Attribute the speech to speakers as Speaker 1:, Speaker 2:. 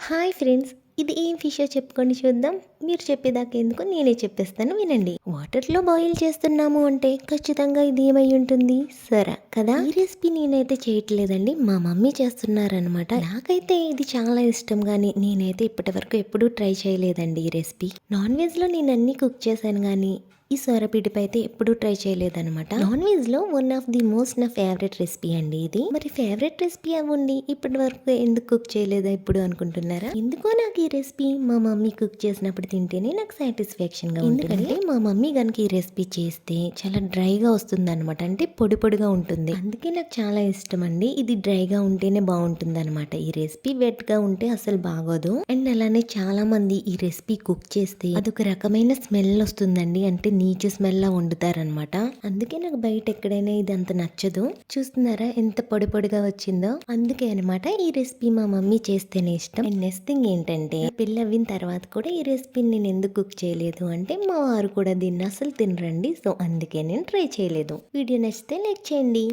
Speaker 1: Hi friends, ఇది ఏం ఫిషో చెప్పుకొని చూద్దాం. మీరు చెప్పేదాకా ఎందుకు, నేనే చెప్పేస్తాను వినండి. వాటర్లో బాయిల్ చేస్తున్నాము అంటే ఖచ్చితంగా ఇది ఏమై ఉంటుంది, సొర కదా. ఈ రెసిపీ నేనైతే చేయట్లేదండి, మా మమ్మీ చేస్తున్నారనమాట. నాకైతే ఇది చాలా ఇష్టం, కానీ నేనైతే ఇప్పటి వరకు ఎప్పుడూ ట్రై చేయలేదండి ఈ రెసిపీ. నాన్ వెజ్ లో నేను అన్ని కుక్ చేశాను, కానీ ఈ సొరపిడిపై అయితే ఎప్పుడూ ట్రై చేయలేదన్నమాట. నాన్ వెజ్ లో వన్ ఆఫ్ ది మోస్ట్ నా ఫేవరెట్ రెసిపీ అండి ఇది. మరి ఫేవరెట్ రెసిపీ అవ్వండి ఇప్పటి వరకు ఎందుకు కుక్ చేయలేదా ఇప్పుడు అనుకుంటున్నారా? ఎందుకో నాకు ఈ రెసిపీ మా మమ్మీ కుక్ చేసినప్పుడు తింటేనే నాకు సాటిస్ఫాక్షన్ గా ఉంటుంది. ఎందుకంటే మా మమ్మీ కనుక ఈ రెసిపీ చేస్తే చాలా డ్రైగా వస్తుంది అనమాట, అంటే పొడి పొడిగా ఉంటుంది. అందుకే నాకు చాలా ఇష్టం అండి. ఇది డ్రైగా ఉంటేనే బాగుంటుంది అనమాట. ఈ రెసిపీ వెట్ గా ఉంటే అసలు బాగోదు. అండ్ అలానే చాలా మంది ఈ రెసిపీ కుక్ చేస్తే అదొక రకమైన స్మెల్ వస్తుందండి, అంటే నీచు స్మెల్ లా వండుతారనమాట. అందుకే నాకు బయట ఎక్కడైనా ఇది అంత నచ్చదు. చూస్తున్నారా ఎంత పొడి పొడిగా వచ్చిందో? అందుకే అనమాట ఈ రెసిపీ మా మమ్మీ చేస్తేనే ఇష్టం. అండ్ నెక్స్ట్ థింగ్ ఏంటంటే, పిల్ల అవిన తర్వాత కూడా ఈ రెసిపీని నేను ఎందుకు కుక్ చేయలేదు అంటే, మా వారు కూడా దీన్ని అసలు తినరండి. సో అందుకే నేను ట్రై చేయలేదు. వీడియో నచ్చితే లైక్ చేయండి.